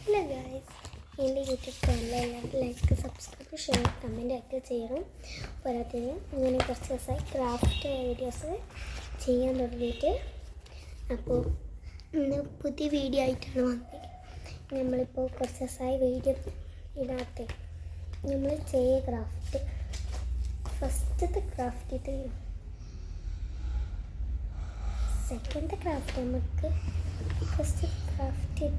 Hello guys, എൻ്റെ YouTube channel എല്ലാവരും like, subscribe, share, comment ഒക്കെ ചെയ്യണം. പോരാത്തതിന് ഇങ്ങനെ കുറച്ച് ദിവസമായി ക്രാഫ്റ്റ് വീഡിയോസ് ചെയ്യാൻ തുടങ്ങിയിട്ട്. അപ്പോൾ ഇന്ന് പുതിയ വീഡിയോ ആയിട്ടാണ് വന്നത്. നമ്മളിപ്പോൾ കുറച്ച് ദിവസമായി വീഡിയോ ഇടാത്ത നമ്മൾ ചെയ്യ ക്രാഫ്റ്റ് ഫസ്റ്റത്തെ ക്രാഫ്റ്റ് ഇത് സെക്കൻഡ് ക്രാഫ്റ്റ് നമുക്ക് ഫസ്റ്റ് ക്രാഫ്റ്റ്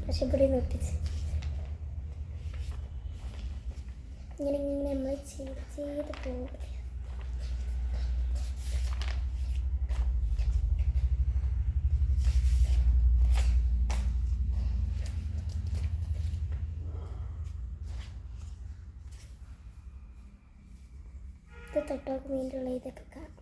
പക്ഷെ ഇവിടെ നോട്ടിച്ച് ഇങ്ങനെ നമ്മൾ ചെയ്ത് പോകും. ഇത് തൊട്ടോക്ക് വേണ്ടിയുള്ള ഇതൊക്കെ കാണാം.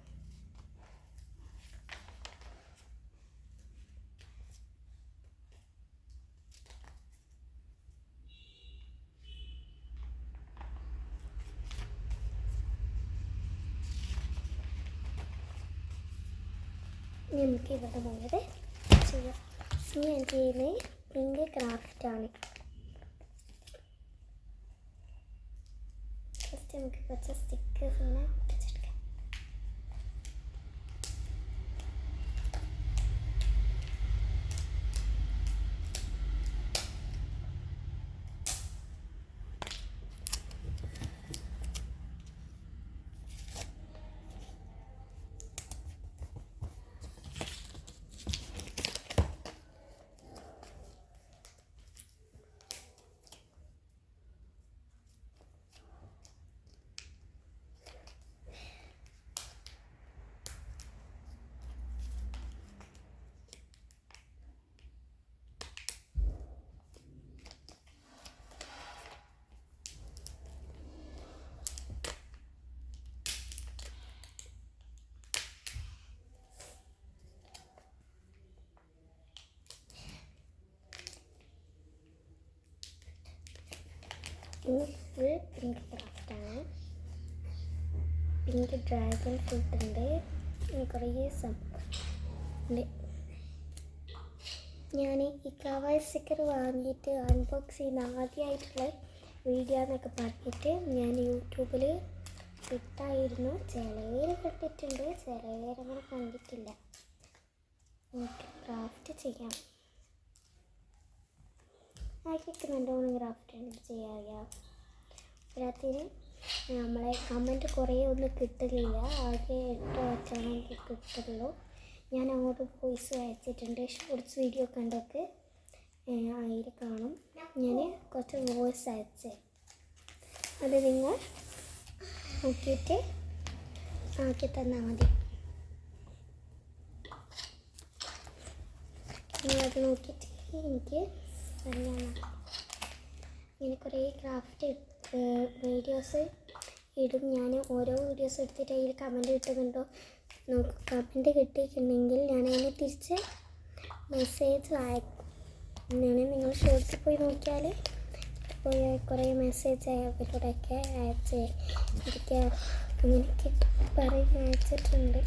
നമുക്ക് ഇവിടെ പോയത് ചെയ്യാം. ഞാൻ ചെയ്യുന്നത് പിങ്ക് ക്രാഫ്റ്റാണ്. ഫസ്റ്റ് നമുക്ക് കുറച്ച് സ്റ്റിക്കേഴ്സ് ഇങ്ങനെ ഒട്ടിച്ചെടുക്കാം. ഫുൾ പിങ്ക് ക്രാഫ്റ്റാണ്. പിങ്ക് ഡ്രാഗൺ ഫ്രൂട്ട് ഉണ്ട്, കുറേ സംഭവം. ഞാൻ ഈ കവർ സ്റ്റിക്കർ വാങ്ങിയിട്ട് അൺബോക്സ് ചെയ്യുന്ന ആദ്യമായിട്ടുള്ള വീഡിയോ എന്നൊക്കെ പറഞ്ഞിട്ട് ഞാൻ യൂട്യൂബിൽ ഇട്ടായിരുന്നു. ചിലവർ കണ്ടിട്ടുണ്ട്, ചിലവരങ്ങനെ കണ്ടിട്ടില്ല. എനിക്ക് ക്രാഫ്റ്റ് ചെയ്യാം ആക്കിയൊക്കെ നല്ലോണം ക്രാഫ്റ്റ് ചെയ്യാറിയാം. അതിന് നമ്മളെ കമൻറ്റ് കുറേ ഒന്നും കിട്ടുന്നില്ല, ആകെ 8 എനിക്ക് കിട്ടുള്ളൂ. ഞാൻ അങ്ങോട്ട് വോയിസ് അയച്ചിട്ടുണ്ട്, ഷോർട്സ് വീഡിയോ കണ്ടൊക്കെ അതിൽ കാണും. ഞാൻ കുറച്ച് വോയിസ് അയച്ചേ, അത് നിങ്ങൾ നോക്കിയിട്ട് ആക്കി തന്നാൽ മതി. നിങ്ങളത് നോക്കിയിട്ട് എനിക്ക് ഇങ്ങനെ കുറേ ക്രാഫ്റ്റ് വീഡിയോസ് ഇടും. ഞാൻ ഓരോ വീഡിയോസ് എടുത്തിട്ട് അതിൽ കമൻറ്റ് കിട്ടുന്നുണ്ടോ നോക്കും. കമൻറ്റ് കിട്ടിയിട്ടുണ്ടെങ്കിൽ ഞാൻ അതിനെ തിരിച്ച് മെസ്സേജ് അയക്കും. നിങ്ങൾ ഷോർട്സിൽ പോയി നോക്കിയാൽ കുറേ മെസ്സേജ് അവരോടൊക്കെ അയച്ച് എനിക്ക് അങ്ങനെയൊക്കെ പറഞ്ഞ് അയച്ചിട്ടുണ്ട്.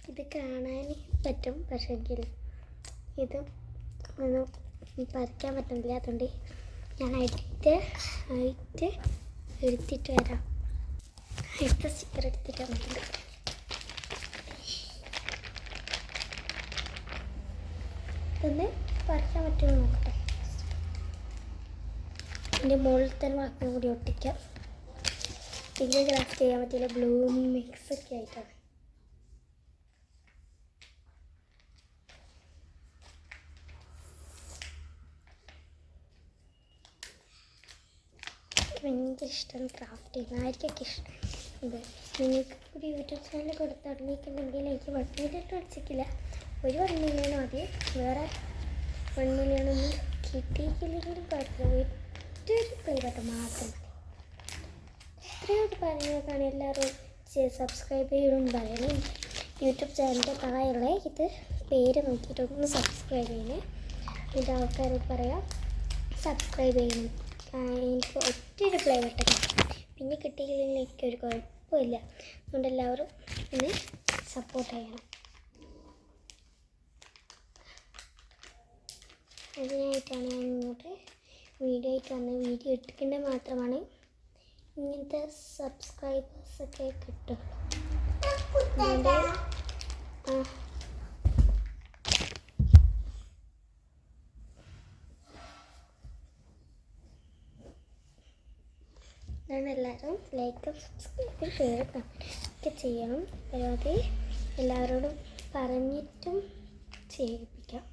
ഇത് കാണാൻ പറ്റും, പക്ഷെങ്കിൽ ഇത് ഒന്നും പറിക്കാൻ പറ്റുന്നില്ല. അതുകൊണ്ട് ഞാൻ ആയിട്ട് എടുത്തിട്ട് വരാം. അടുത്ത സ്റ്റിക്കർ എടുത്തിട്ട് വന്നിട്ടുണ്ട്. ഇതൊന്ന് പറിക്കാൻ പറ്റുമോ നോക്കട്ടെ. എൻ്റെ മുകളിൽ തന്നെ വാക്കിനും കൂടി ഒട്ടിക്കാം. പിന്നെ ക്രാഫ്റ്റ് ചെയ്യാൻ പറ്റില്ല, ബ്ലൂ മിക്സൊക്കെ ആയിട്ടാണ്. ഭയങ്കര ഇഷ്ടമാണ് ക്രാഫ്റ്റ് ചെയ്യുന്നത്, ആർക്കൊക്കെ ഇഷ്ടം. ഇത് നിങ്ങൾക്ക് ഒരു യൂട്യൂബ് ചാനൽ കൊടുത്ത് തുടങ്ങിയിട്ടുണ്ടെങ്കിൽ എനിക്ക് 1 മില്യൺ അടിച്ചിട്ടില്ല, ഒരു 1 മില്യൺ മതി. വേറെ 1 മില്യൺ ഒന്നും കിട്ടിയിട്ടില്ലെങ്കിലും കുഴപ്പമില്ല, ഒറ്റൊരു പ്ലേ ബട്ടൺ മാത്രം മതി. ഇത്രയൊക്കെ പറയുന്നതാണ്. എല്ലാവരും സബ്സ്ക്രൈബ് ചെയ്യണമെന്ന് പറയണം. യൂട്യൂബ് ചാനലിൻ്റെ താഴെയുള്ള ഇത് പേര് നോക്കിയിട്ടൊന്ന് സബ്സ്ക്രൈബ് ചെയ്യണേ. ഇത് ആൾക്കാരോട് പറയാം സബ്സ്ക്രൈബ് ചെയ്യണം. എനിക്ക് ഒറ്റൊരു പ്ലേ ബട്ടൺ പിന്നെ കിട്ടിയില്ലെങ്കിൽ എനിക്കൊരു കുഴപ്പമില്ല. അതുകൊണ്ട് എല്ലാവരും എന്നെ സപ്പോർട്ട് ചെയ്യണം. അതിനായിട്ടാണ് ഞാൻ ഇങ്ങോട്ട് വീഡിയോ ആയിട്ട് വന്നത്. വീഡിയോ ഇട്ടിട്ടുണ്ടെങ്കിൽ മാത്രമാണ് ഇങ്ങനത്തെ സബ്സ്ക്രൈബേഴ്സൊക്കെ കിട്ടുള്ളൂ. അതുകൊണ്ട് അതുകൊണ്ട് എല്ലാവരും ലൈക്കും സബ്സ്ക്രൈബ് ഷെയർ ഒക്കെ ചെയ്യണം. പരമാവധി എല്ലാവരോടും പറഞ്ഞിട്ടും ചെയ്യിപ്പിക്കാം.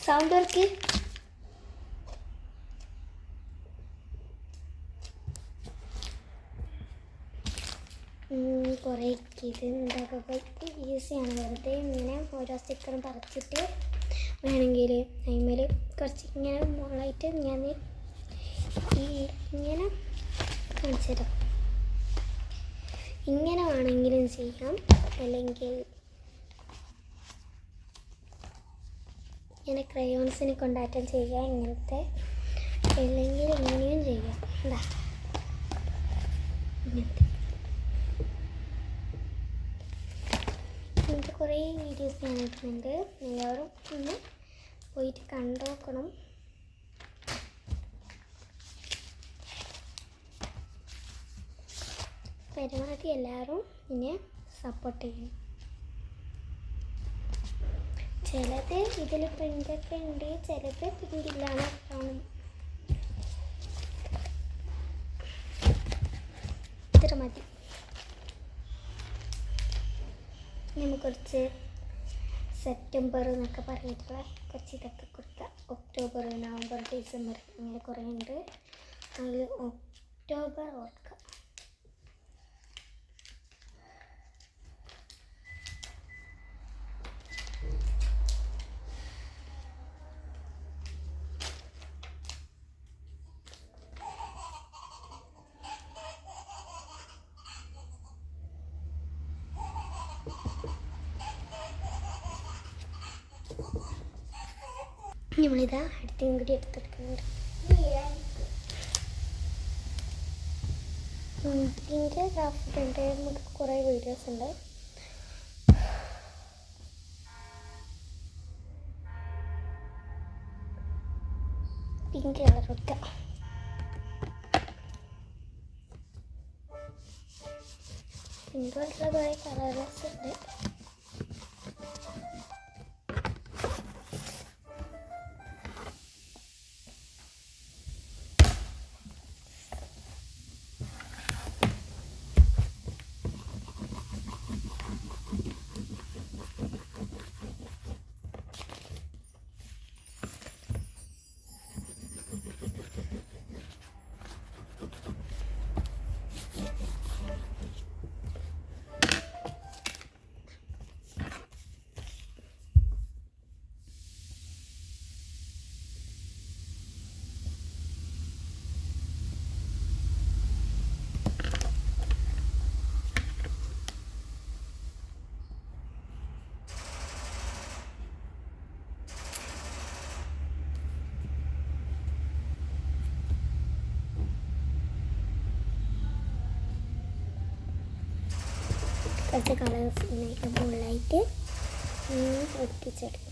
സൗണ്ട് വർക്ക് കുറേ ഇത് എന്താക്കുക ഈസിയാണ്. വെറുതെ ഇങ്ങനെ ഓരോ സ്റ്റിക്കറും പറിച്ചിട്ട് വേണമെങ്കിൽ അതിന്മേൽ കുറച്ച് ഇങ്ങനെ മുകളായിട്ട് ഞാൻ ഇങ്ങനെ കാണിച്ചു തരാം. ഇങ്ങനെ വേണമെങ്കിലും ചെയ്യാം, അല്ലെങ്കിൽ ഇങ്ങനെ ക്രയോൺസിനെ കൊണ്ടാറ്റം ചെയ്യാം ഇങ്ങനത്തെ, അല്ലെങ്കിൽ ഇങ്ങനെയും ചെയ്യാം. എന്താ ഇങ്ങനത്തെ ഇങ്ങനത്തെ കുറേ വീഡിയോസ് ഞാൻ ഇടുന്നുണ്ട്. എല്ലാവരും ഒന്ന് പോയിട്ട് കണ്ടു നോക്കണം. പരമാവധി എല്ലാവരും എന്നെ സപ്പോർട്ട് ചെയ്യണം. ചിലത് ഇതിൽ പ്രിൻ്റൊക്കെ ഉണ്ട്, ചിലത് പ്രിൻ്റില്ലാണ് കാണും. ഇത്ര മതി. നമുക്ക് കുറച്ച് സെപ്റ്റംബർ എന്നൊക്കെ പറഞ്ഞിട്ടുള്ള കുറച്ച് ഇതൊക്കെ കൊടുക്കുക. ഒക്ടോബർ, നവംബർ, ഡിസംബർ അങ്ങനെ കുറേ ഉണ്ട്. അതിൽ ഒക്ടോബർ കൊടുക്കുക. നമ്മളിതാ അടുത്തയും കൂടി എടുത്തെടുക്കുന്നുണ്ട്. ഇതിൻ്റെ ക്രാഫ്റ്റ് ഉണ്ട്, നമുക്ക് കുറേ വീഡിയോസ് ഉണ്ട്. പിങ്ക് കളർ കൊടുക്കാം. പിങ്ക് കളറിലുള്ള കുറേ കളേഴ്സ് ഉണ്ട്. കുറച്ച് കളേഴ്സ് ഇങ്ങനെ മുകളിലായിട്ട് ഒട്ടിച്ചെടുക്കും.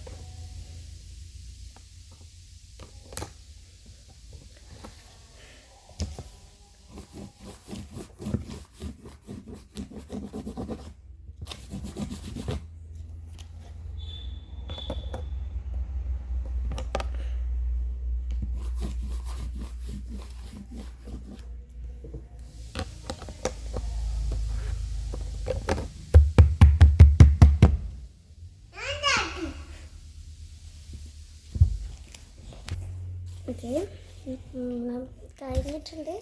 ഓക്കെ, കഴിഞ്ഞിട്ടുണ്ട്.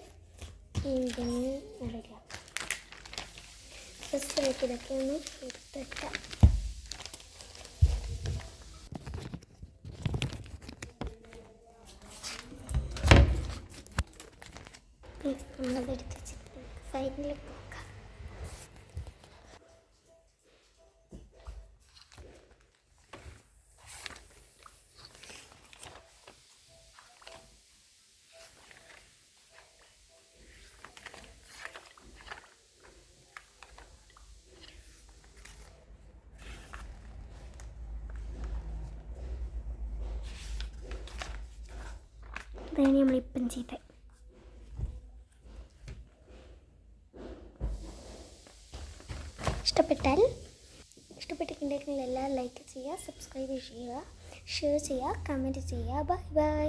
ഇങ്ങനെ അറിയില്ല, ഫസ്റ്റ് ഇതൊക്കെ ഒന്ന് എടുത്തിട്ടാം. നമ്മളത് എടുത്ത് വെച്ചിട്ട് അതാണ് നമ്മളിപ്പം ചെയ്തത്. ഇഷ്ടപ്പെട്ടിട്ടുണ്ടെങ്കിൽ എല്ലാവരും ലൈക്ക് ചെയ്യുക, സബ്സ്ക്രൈബ് ചെയ്യുക, ഷെയർ ചെയ്യുക, കമൻറ്റ് ചെയ്യുക. Bye bye.